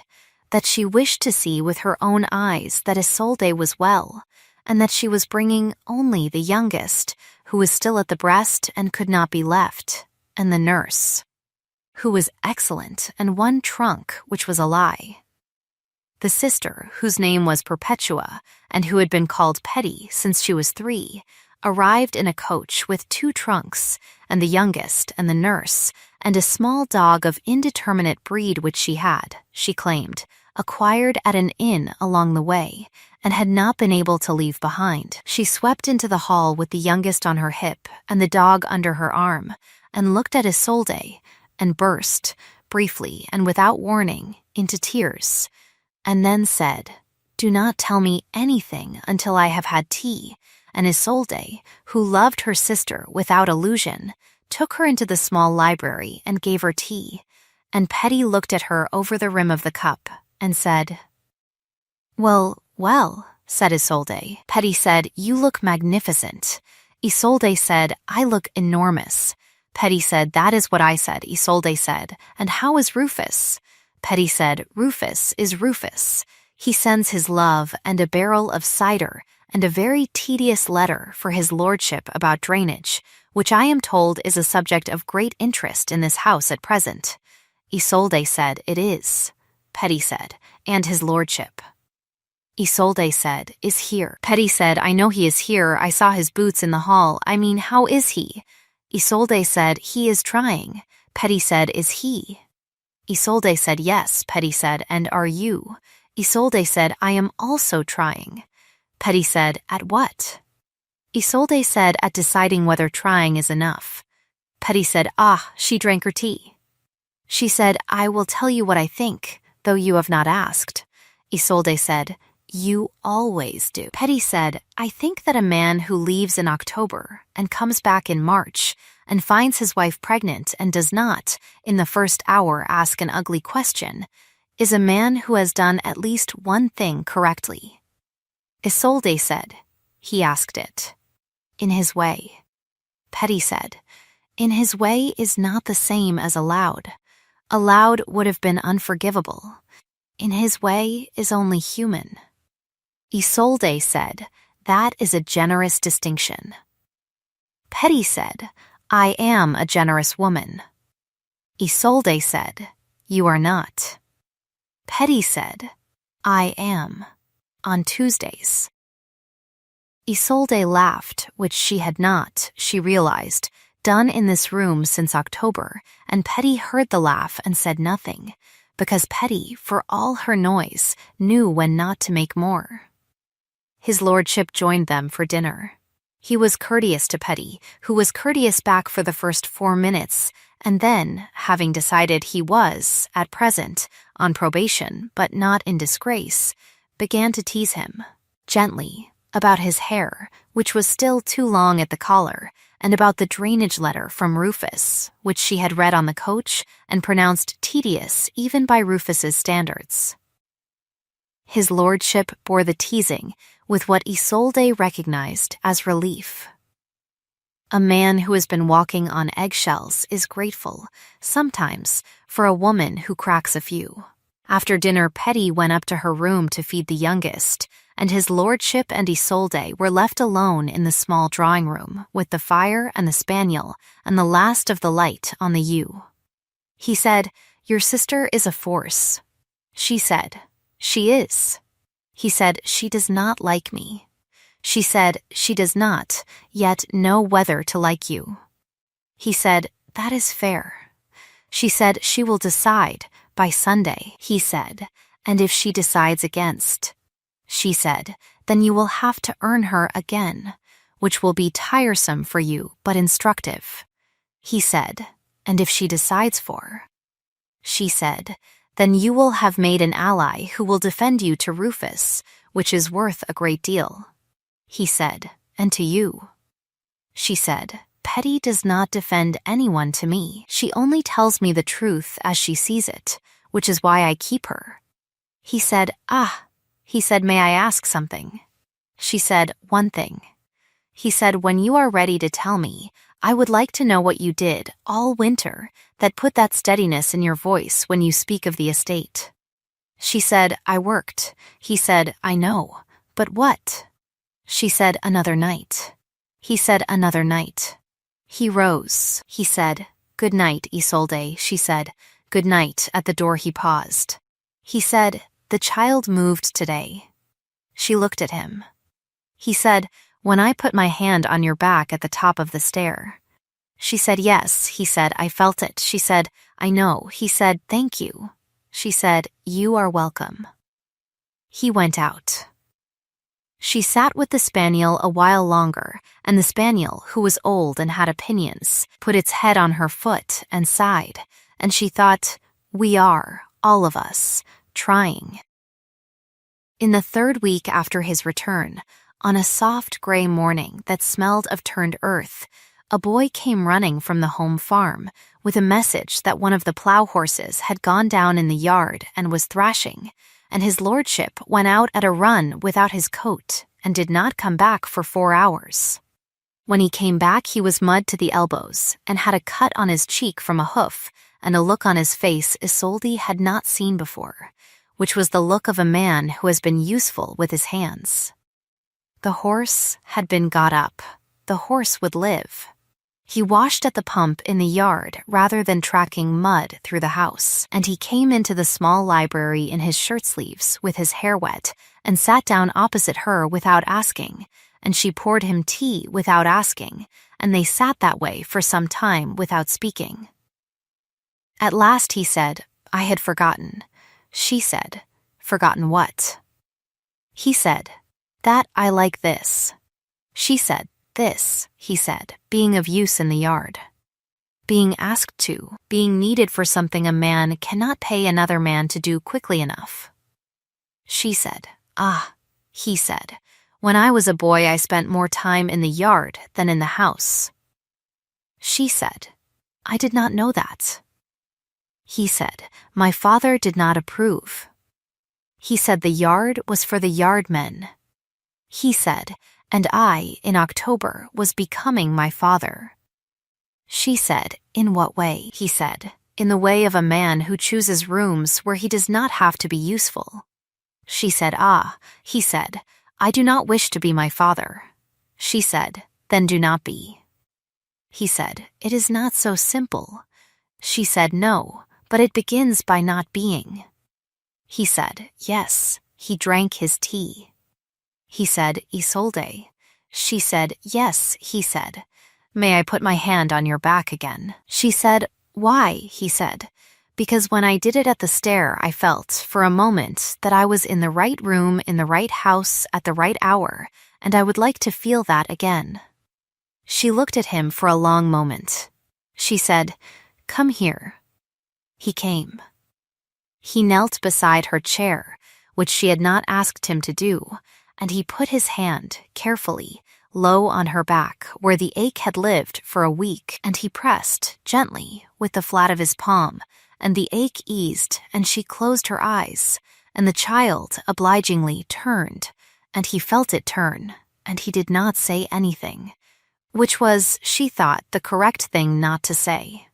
that she wished to see with her own eyes that Isolde was well, and that she was bringing only the youngest, who was still at the breast and could not be left, and the nurse, who was excellent, and one trunk, which was a lie. The sister, whose name was Perpetua, and who had been called Petty since she was 3, arrived in a coach with 2 trunks, and the youngest, and the nurse, and a small dog of indeterminate breed which she had, she claimed, acquired at an inn along the way, and had not been able to leave behind. She swept into the hall with the youngest on her hip and the dog under her arm, and looked at Isolde, and burst, briefly and without warning, into tears, and then said, "Do not tell me anything until I have had tea," and Isolde, who loved her sister without illusion, took her into the small library and gave her tea, and Petty looked at her over the rim of the cup, and said, "Well, well," said Isolde. Petty said, "You look magnificent." Isolde said, "I look enormous." Petty said, "That is what I said." Isolde said, "And how is Rufus?" Petty said, "Rufus is Rufus. He sends his love and a barrel of cider and a very tedious letter for his lordship about drainage, which I am told is a subject of great interest in this house at present." Isolde said, "It is." Petty said, "And his lordship." Isolde said, "Is here." Petty said, "I know he is here. I saw his boots in the hall. I mean, how is he?" Isolde said, "He is trying." Petty said, "Is he?" Isolde said, "Yes." Petty said, "And are you?" Isolde said, "I am also trying." Petty said, "At what?" Isolde said, "At deciding whether trying is enough." Petty said, "Ah," she drank her tea. She said, "I will tell you what I think, though you have not asked." Isolde said, "You always do." Petty said, "I think that a man who leaves in October and comes back in March and finds his wife pregnant and does not, in the first hour, ask an ugly question, is a man who has done at least one thing correctly." Isolde said, "He asked it. In his way." Petty said, "In his way is not the same as allowed. Allowed would have been unforgivable. In his way is only human." Isolde said, "That is a generous distinction." Petty said, "I am a generous woman." Isolde said, "You are not." Petty said, "I am. On Tuesdays." Isolde laughed, which she had not, she realized, done in this room since October, and Petty heard the laugh and said nothing, because Petty, for all her noise, knew when not to make more. His lordship joined them for dinner. He was courteous to Petty, who was courteous back for the first 4 minutes, and then, having decided he was, at present, on probation but not in disgrace, began to tease him, gently, about his hair, which was still too long at the collar, and about the drainage letter from Rufus, which she had read on the coach and pronounced tedious even by Rufus's standards. His lordship bore the teasing with what Isolde recognized as relief. A man who has been walking on eggshells is grateful, sometimes, for a woman who cracks a few. After dinner, Petty went up to her room to feed the youngest, and his lordship and Isolde were left alone in the small drawing room with the fire and the spaniel and the last of the light on the yew. He said, "Your sister is a force." She said, "She is." He said, "She does not like me." She said, "She does not, yet know whether to like you." He said, "That is fair." She said, "She will decide by Sunday," he said, "and if she decides against," she said, "then you will have to earn her again, which will be tiresome for you but instructive." He said, "And if she decides for," she said, "then you will have made an ally who will defend you to Rufus, which is worth a great deal." He said, "And to you." She said, "Petty does not defend anyone to me. She only tells me the truth as she sees it, which is why I keep her." He said, "Ah." He said, "May I ask something?" She said, "One thing." He said, "When you are ready to tell me, I would like to know what you did all winter that put that steadiness in your voice when you speak of the estate." She said, "I worked." He said, "I know. But what?" She said, "Another night." He said, "Another night." He rose. He said, "Good night, Isolde." She said, "Good night." At the door he paused. He said, "The child moved today." She looked at him. He said, "When I put my hand on your back at the top of the stair." She said, "Yes." He said, "I felt it." She said, "I know." He said, "Thank you." She said, "You are welcome." He went out. She sat with the spaniel a while longer, and the spaniel, who was old and had opinions, put its head on her foot and sighed, and she thought, "We are, all of us, trying." In the 3rd week after his return, on a soft gray morning that smelled of turned earth, a boy came running from the home farm with a message that one of the plow horses had gone down in the yard and was thrashing, and his lordship went out at a run without his coat and did not come back for 4 hours. When he came back, he was mud to the elbows and had a cut on his cheek from a hoof and a look on his face Isolde had not seen before, which was the look of a man who has been useful with his hands. The horse had been got up. The horse would live. He washed at the pump in the yard rather than tracking mud through the house, and he came into the small library in his shirt sleeves with his hair wet and sat down opposite her without asking, and she poured him tea without asking, and they sat that way for some time without speaking. At last he said, "I had forgotten." She said, "Forgotten what?" He said, "That I like this." She said, "This," he said, "being of use in the yard. Being asked to, being needed for something a man cannot pay another man to do quickly enough." She said, "Ah," he said, "when I was a boy I spent more time in the yard than in the house." She said, "I did not know that." He said, "My father did not approve." He said the yard was for the yardmen. He said, "And I, in October, was becoming my father." She said, "In what way?" He said, "In the way of a man who chooses rooms where he does not have to be useful." She said, "Ah," he said, "I do not wish to be my father." She said, "Then do not be." He said, "It is not so simple." She said, "No, but it begins by not being." He said, "Yes." He drank his tea. He said, "Isolde." She said, "Yes." He said, "May I put my hand on your back again?" She said, "Why?" He said, "Because when I did it at the stair I felt, for a moment, that I was in the right room in the right house at the right hour, and I would like to feel that again." She looked at him for a long moment. She said, "Come here." He came. He knelt beside her chair, which she had not asked him to do, and he put his hand, carefully, low on her back where the ache had lived for a week, and he pressed, gently, with the flat of his palm, and the ache eased, and she closed her eyes, and the child obligingly turned, and he felt it turn, and he did not say anything, which was, she thought, the correct thing not to say.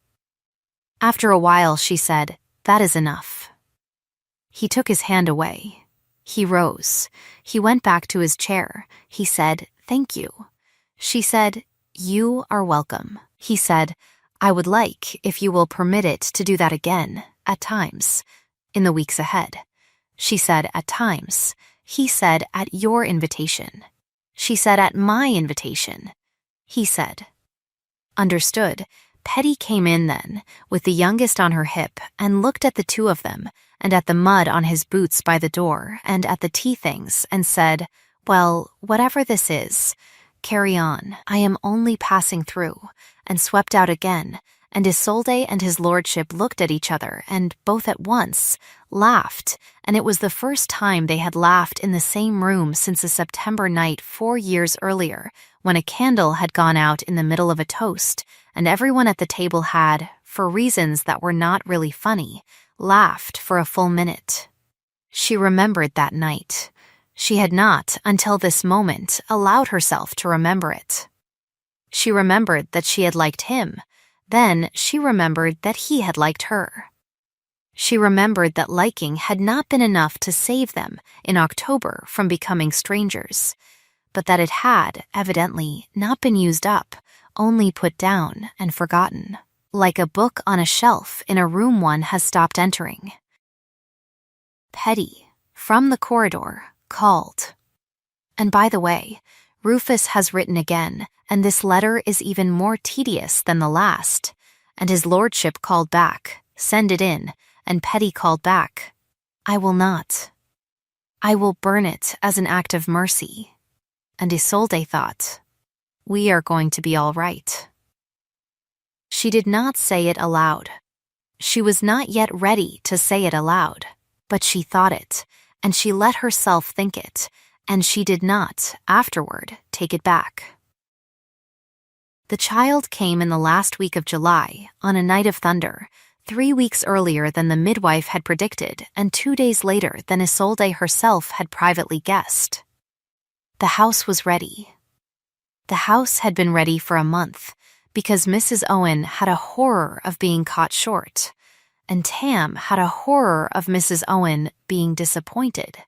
After a while she said, "That is enough." He took his hand away. He rose. He went back to his chair. He said, "Thank you." She said, "You are welcome." He said, "I would like, if you will permit it, to do that again, at times, in the weeks ahead." She said, "At times." He said, "At your invitation." She said, "At my invitation." He said, "Understood." Petty came in then, with the youngest on her hip, and looked at the two of them, and at the mud on his boots by the door, and at the tea things, and said, "Well, whatever this is, carry on. I am only passing through," and swept out again, and Isolde and his lordship looked at each other, and both at once laughed, and it was the first time they had laughed in the same room since a September night 4 years earlier, when a candle had gone out in the middle of a toast, and everyone at the table had, for reasons that were not really funny, laughed for a full minute. She remembered that night. She had not, until this moment, allowed herself to remember it. She remembered that she had liked him. Then she remembered that he had liked her. She remembered that liking had not been enough to save them in October from becoming strangers, but that it had, evidently, not been used up, only put down and forgotten, like a book on a shelf in a room one has stopped entering. Petty, from the corridor, called. And by the way, Rufus has written again, and this letter is even more tedious than the last. And his lordship called back, "Send it in," and Petty called back, "I will not. I will burn it as an act of mercy." And Isolde thought, "We are going to be all right." She did not say it aloud. She was not yet ready to say it aloud, but she thought it, and she let herself think it, and she did not, afterward, take it back. The child came in the last week of July, on a night of thunder, 3 weeks earlier than the midwife had predicted, and 2 days later than Isolde herself had privately guessed. The house was ready. The house had been ready for a month, because Mrs. Owen had a horror of being caught short, and Tam had a horror of Mrs. Owen being disappointed,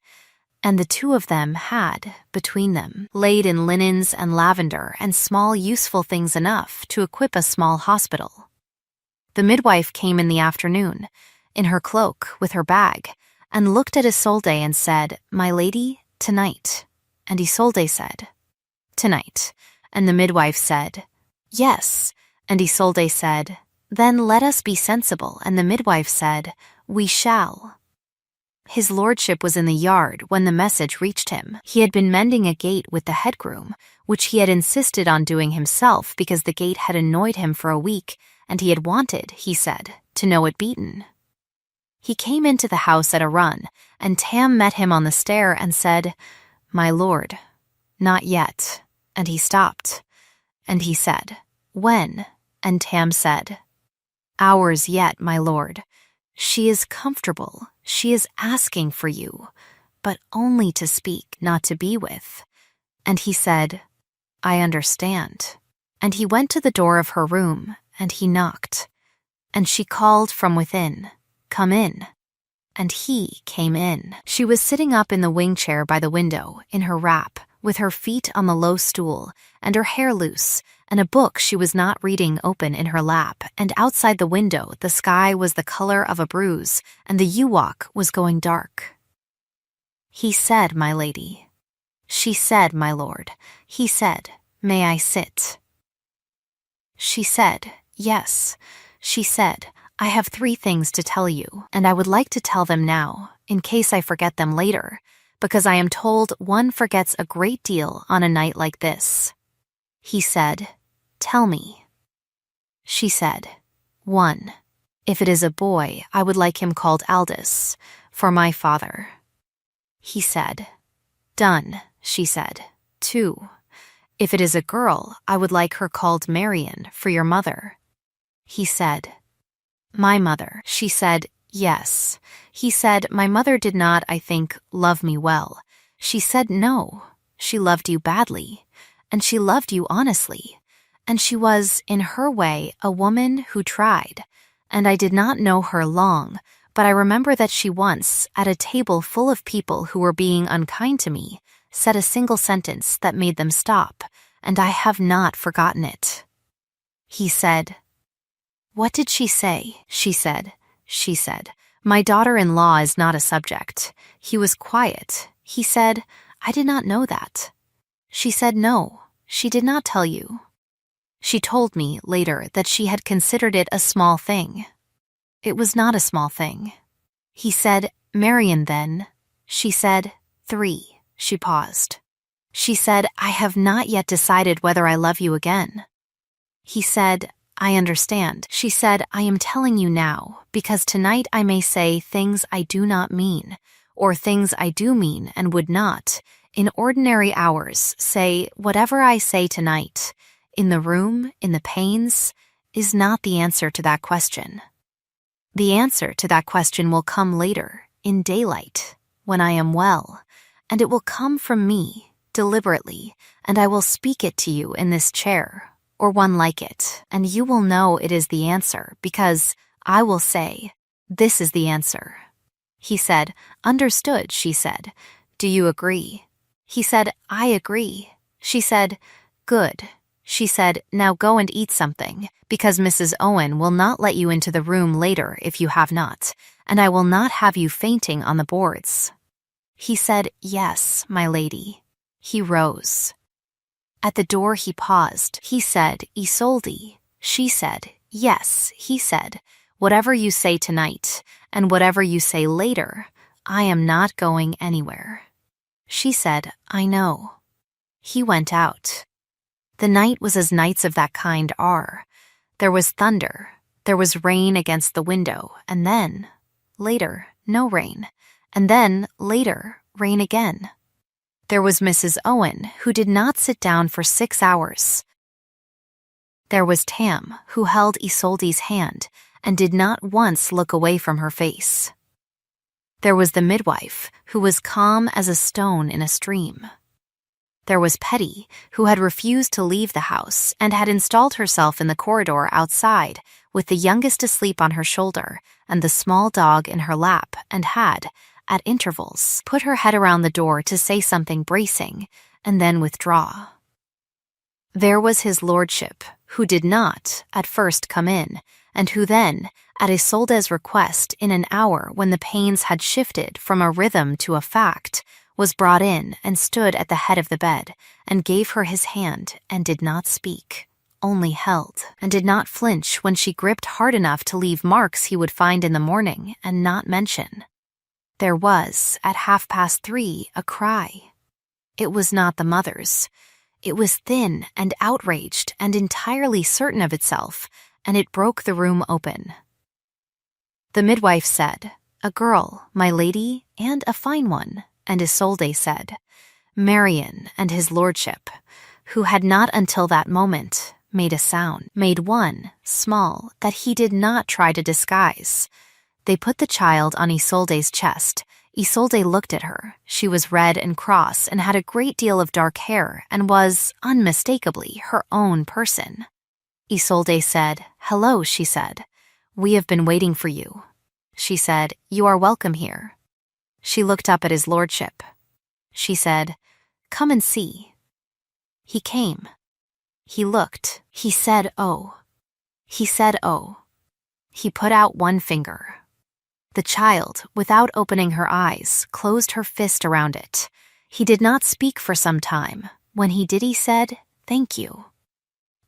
and the two of them had, between them, laid in linens and lavender and small useful things enough to equip a small hospital. The midwife came in the afternoon, in her cloak, with her bag, and looked at Isolde and said, "My lady, tonight." And Isolde said, "Tonight." And the midwife said, "Yes." And Isolde said, "Then let us be sensible." And the midwife said, "We shall." His lordship was in the yard when the message reached him. He had been mending a gate with the head groom, which he had insisted on doing himself because the gate had annoyed him for a week, and he had wanted, he said, to know it beaten. He came into the house at a run, and Tam met him on the stair and said, "My lord." "Not yet." And he stopped. And he said, "When?" And Tam said, "Hours yet, my lord. She is comfortable. She is asking for you, but only to speak, not to be with." And he said, "I understand." And he went to the door of her room, and he knocked. And she called from within, "Come in." And he came in. She was sitting up in the wing chair by the window, in her wrap, with her feet on the low stool, and her hair loose, and a book she was not reading open in her lap, and outside the window the sky was the color of a bruise, and the yew-walk was going dark. He said, "My lady." She said, "My lord." He said, "May I sit?" She said, "Yes." She said, "I have 3 things to tell you, and I would like to tell them now, in case I forget them later, because I am told one forgets a great deal on a night like this." He said, "Tell me." She said, "1. If it is a boy, I would like him called Aldous, for my father." He said, "Done," she said. 2. If it is a girl, I would like her called Marian, for your mother." He said, "My mother." She said, "Yes." He said, "My mother did not, I think, love me well." She said, "No. She loved you badly. And she loved you honestly. And she was, in her way, a woman who tried. And I did not know her long, but I remember that she once, at a table full of people who were being unkind to me, said a single sentence that made them stop, and I have not forgotten it." He said, "What did she say?" She said, "My daughter-in-law is not a subject." He was quiet. He said, "I did not know that." She said, "No, she did not tell you." She told me, later, that she had considered it a small thing. It was not a small thing. He said, "Marian, then." She said, 3. She paused. She said, "I have not yet decided whether I love you again." He said, "I understand." She said, "I am telling you now, because tonight I may say things I do not mean, or things I do mean and would not. In ordinary hours, say, whatever I say tonight, in the room, in the pains, is not the answer to that question. The answer to that question will come later, in daylight, when I am well, and it will come from me, deliberately, and I will speak it to you in this chair, or one like it, and you will know it is the answer, because I will say, 'This is the answer.'" He said, "Understood," she said. "Do you agree?" He said, "I agree." She said, "Good." She said, "Now go and eat something, because Mrs. Owen will not let you into the room later if you have not, and I will not have you fainting on the boards." He said, "Yes, my lady." He rose. At the door he paused. He said, "Isolde." She said, "Yes." He said, "Whatever you say tonight, and whatever you say later, I am not going anywhere." She said, "I know." He went out. The night was as nights of that kind are. There was thunder, there was rain against the window, and then, later, no rain, and then, later, rain again. There was Mrs. Owen, who did not sit down for 6 hours. There was Tam, who held Isolde's hand and did not once look away from her face. There was the midwife, who was calm as a stone in a stream. There was Petty, who had refused to leave the house and had installed herself in the corridor outside, with the youngest asleep on her shoulder and the small dog in her lap, and had, at intervals, put her head around the door to say something bracing, and then withdraw. There was his lordship, who did not, at first, come in, and who then, at Isolde's request, in an hour when the pains had shifted from a rhythm to a fact, was brought in and stood at the head of the bed, and gave her his hand, and did not speak, only held, and did not flinch when she gripped hard enough to leave marks he would find in the morning and not mention. There was, at 3:30, a cry. It was not the mother's. It was thin and outraged and entirely certain of itself, and it broke the room open. The midwife said, "A girl, my lady, and a fine one," and Isolde said, "Marian and his lordship," who had not until that moment made a sound, made one, small, that he did not try to disguise. They put the child on Isolde's chest. Isolde looked at her. She was red and cross and had a great deal of dark hair and was, unmistakably, her own person. Isolde said, "Hello," she said. "We have been waiting for you." She said, "You are welcome here." She looked up at his lordship. She said, "Come and see." He came. He looked. He said, "Oh." He said, "Oh." He put out one finger. The child, without opening her eyes, closed her fist around it. He did not speak for some time. When he did, he said, "Thank you."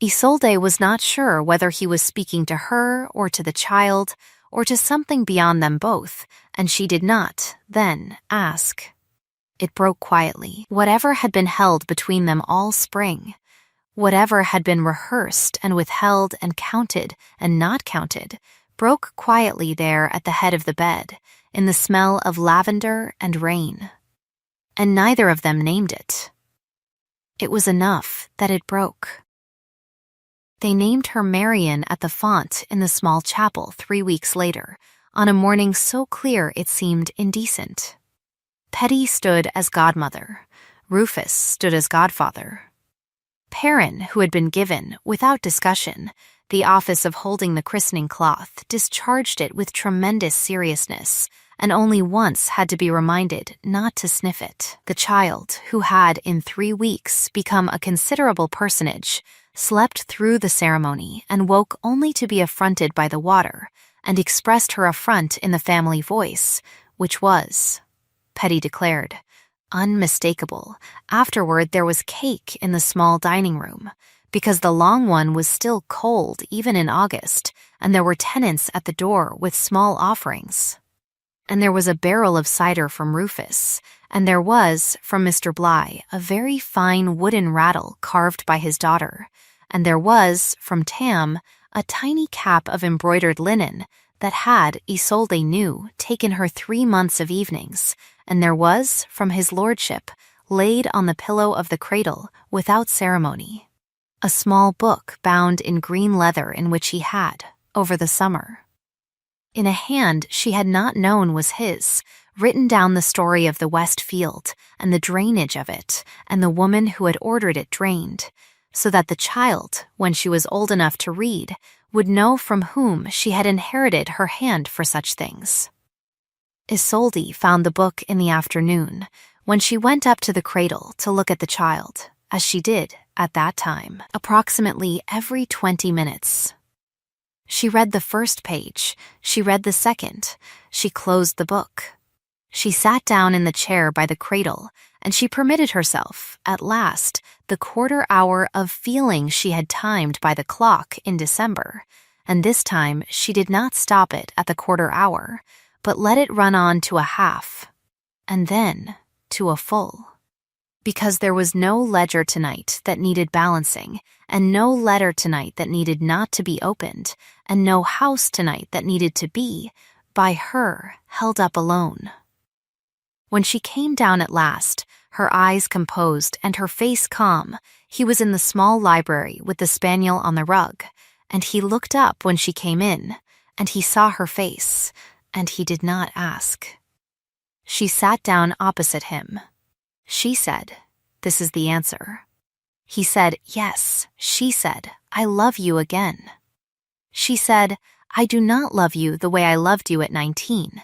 Isolde was not sure whether he was speaking to her or to the child or to something beyond them both, and she did not, then, ask. It broke quietly. Whatever had been held between them all spring, Whatever had been rehearsed and withheld and counted and not counted broke quietly there at the head of the bed, in the smell of lavender and rain. And neither of them named it. It was enough that it broke. They named her Marian at the font in the small chapel 3 weeks later, on a morning so clear it seemed indecent. Petty stood as godmother. Rufus stood as godfather. Perrin, who had been given, without discussion, the office of holding the christening cloth, discharged it with tremendous seriousness, and only once had to be reminded not to sniff it. The child, who had in 3 weeks become a considerable personage, slept through the ceremony and woke only to be affronted by the water, and expressed her affront in the family voice, which was, Petty declared, unmistakable. Afterward there was cake in the small dining room, because the long one was still cold even in August, and there were tenants at the door with small offerings. And there was a barrel of cider from Rufus, and there was, from Mr. Bligh, a very fine wooden rattle carved by his daughter, and there was, from Tam, a tiny cap of embroidered linen that had, Isolde knew, taken her 3 months of evenings, and there was, from his lordship, laid on the pillow of the cradle, without ceremony, a small book bound in green leather in which he had, over the summer, in a hand she had not known was his, written down the story of the West Field, and the drainage of it, and the woman who had ordered it drained, so that the child, when she was old enough to read, would know from whom she had inherited her hand for such things. Isolde found the book in the afternoon, when she went up to the cradle to look at the child, as she did, at that time, approximately every 20 minutes. She read the first page, she read the second, she closed the book. She sat down in the chair by the cradle, and she permitted herself, at last, the quarter hour of feeling she had timed by the clock in December, and this time she did not stop it at the quarter hour, but let it run on to a half, and then to a full. Because there was no ledger tonight that needed balancing, and no letter tonight that needed not to be opened, and no house tonight that needed to be, by her, held up alone. When she came down at last, her eyes composed and her face calm, he was in the small library with the spaniel on the rug, and he looked up when she came in, and he saw her face, and he did not ask. She sat down opposite him. She said, "This is the answer." He said, "Yes." She said, "I love you again." She said, "I do not love you the way I loved you at 19,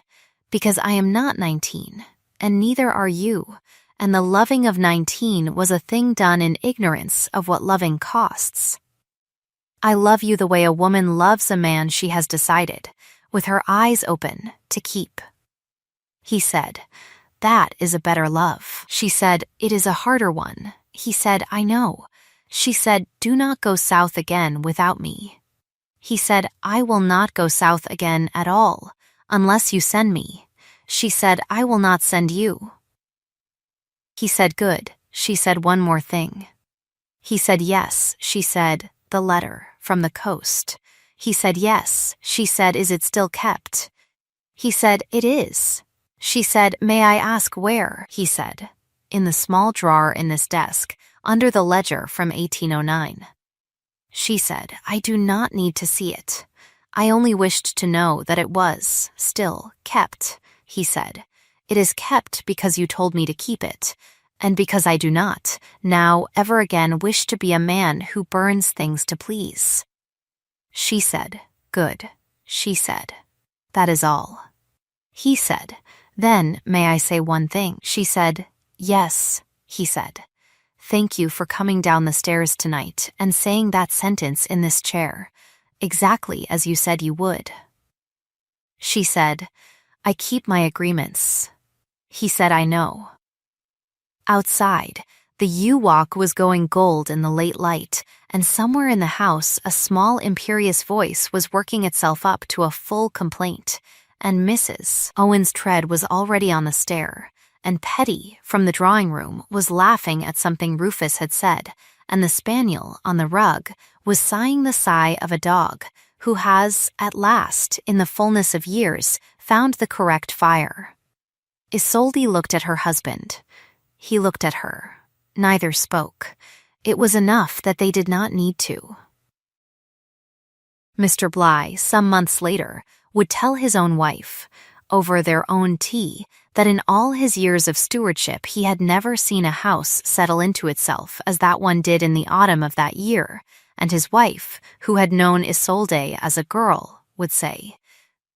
because I am not 19, and neither are you, and the loving of 19 was a thing done in ignorance of what loving costs. I love you the way a woman loves a man she has decided, with her eyes open, to keep." He said, "That is a better love." She said, "It is a harder one." He said, "I know." She said, "Do not go south again without me." He said, "I will not go south again at all, unless you send me." She said, "I will not send you." He said, "Good." She said, "One more thing." He said, "Yes." She said, "The letter from the coast." He said, "Yes." She said, "Is it still kept?" He said, "It is." She said, "May I ask where?" He said, "In the small drawer in this desk, under the ledger from 1809. She said, "I do not need to see it. I only wished to know that it was, still, kept." He said, "It is kept because you told me to keep it, and because I do not, now, ever again wish to be a man who burns things to please." She said, "Good." She said, "That is all." He said, "Then, may I say one thing?" She said, "Yes." He said, "Thank you for coming down the stairs tonight and saying that sentence in this chair, exactly as you said you would." She said, "I keep my agreements." He said, "I know." Outside, the yew-walk was going gold in the late light, and somewhere in the house a small imperious voice was working itself up to a full complaint, and Mrs. Owen's tread was already on the stair, and Petty, from the drawing-room, was laughing at something Rufus had said, and the spaniel on the rug was sighing the sigh of a dog who has, at last, in the fullness of years, found the correct fire. Isolde looked at her husband. He looked at her. Neither spoke. It was enough that they did not need to. Mr. Bligh, some months later, would tell his own wife, over their own tea, that in all his years of stewardship he had never seen a house settle into itself as that one did in the autumn of that year, and his wife, who had known Isolde as a girl, would say,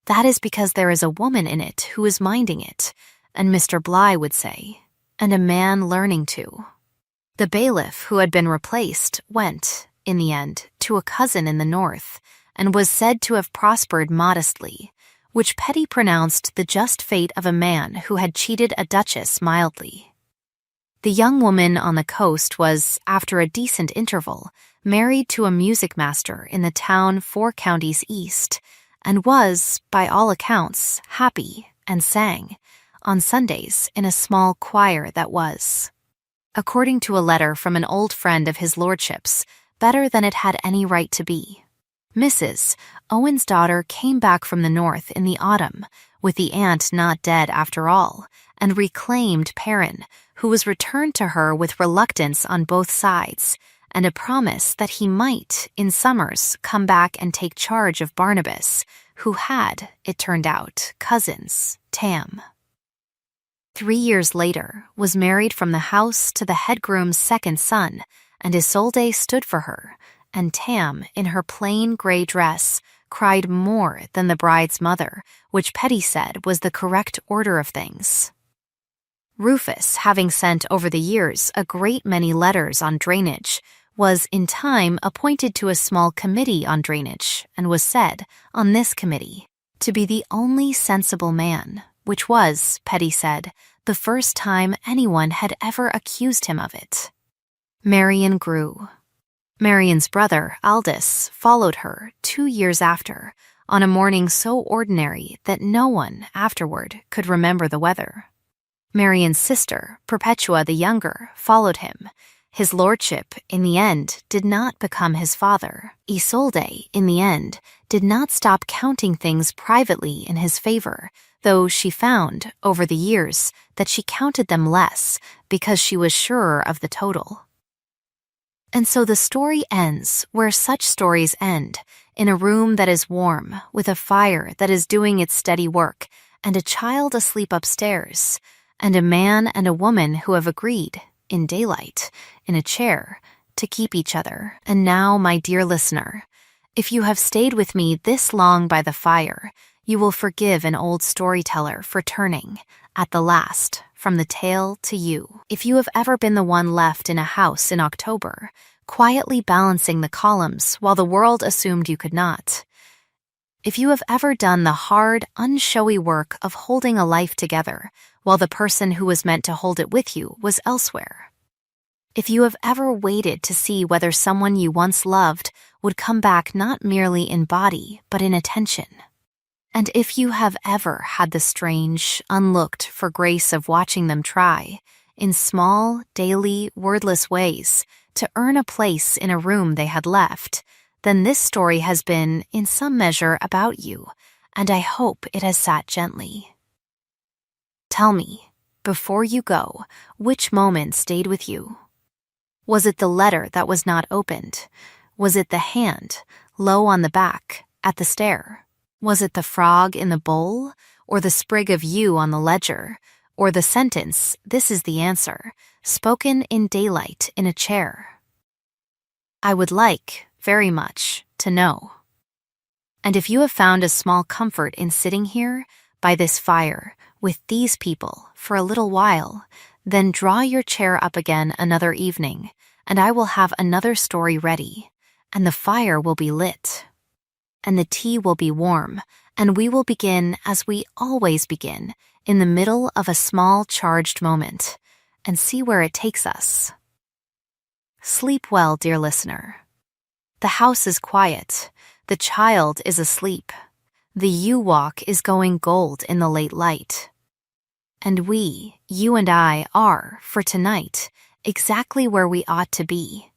"That is because there is a woman in it who is minding it," and Mr. Bligh would say, "And a man learning to." The bailiff who had been replaced went, in the end, to a cousin in the north, and was said to have prospered modestly, which Petty pronounced the just fate of a man who had cheated a duchess mildly. The young woman on the coast was, after a decent interval, married to a music master in the town 4 counties east, and was, by all accounts, happy, and sang, on Sundays, in a small choir that was, according to a letter from an old friend of his lordship's, better than it had any right to be. Mrs. Owen's daughter came back from the north in the autumn, with the aunt not dead after all, and reclaimed Perrin, who was returned to her with reluctance on both sides, and a promise that he might, in summers, come back and take charge of Barnabas, who had, it turned out, cousins, Tam. 3 years later, was married from the house to the head groom's second son, and Isolde stood for her, and Tam, in her plain gray dress, cried more than the bride's mother, which Petty said was the correct order of things. Rufus, having sent over the years a great many letters on drainage, was in time appointed to a small committee on drainage, and was said, on this committee, to be the only sensible man, which was, Petty said, the first time anyone had ever accused him of it. Marian grew. Marian's brother, Aldous, followed her 2 years after, on a morning so ordinary that no one, afterward, could remember the weather. Marian's sister, Perpetua the younger, followed him. His lordship, in the end, did not become his father. Isolde, in the end, did not stop counting things privately in his favor, though she found, over the years, that she counted them less because she was surer of the total. And so the story ends where such stories end, in a room that is warm, with a fire that is doing its steady work, and a child asleep upstairs, and a man and a woman who have agreed, in daylight, in a chair, to keep each other. And now, my dear listener, if you have stayed with me this long by the fire, you will forgive an old storyteller for turning, at the last, from the tale to you. If you have ever been the one left in a house in October, quietly balancing the columns while the world assumed you could not. If you have ever done the hard, unshowy work of holding a life together while the person who was meant to hold it with you was elsewhere. If you have ever waited to see whether someone you once loved would come back not merely in body but in attention. And if you have ever had the strange, unlooked-for grace of watching them try, in small, daily, wordless ways, to earn a place in a room they had left, then this story has been, in some measure, about you, and I hope it has sat gently. Tell me, before you go, which moment stayed with you? Was it the letter that was not opened? Was it the hand, low on the back, at the stair? Was it the frog in the bowl, or the sprig of yew on the ledger, or the sentence, "This is the answer," spoken in daylight in a chair? I would like, very much, to know. And if you have found a small comfort in sitting here, by this fire, with these people, for a little while, then draw your chair up again another evening, and I will have another story ready, and the fire will be lit. And the tea will be warm, and we will begin as we always begin, in the middle of a small charged moment, and see where it takes us. Sleep well, dear listener. The house is quiet, the child is asleep, the yew walk is going gold in the late light. And we, you and I, are, for tonight, exactly where we ought to be.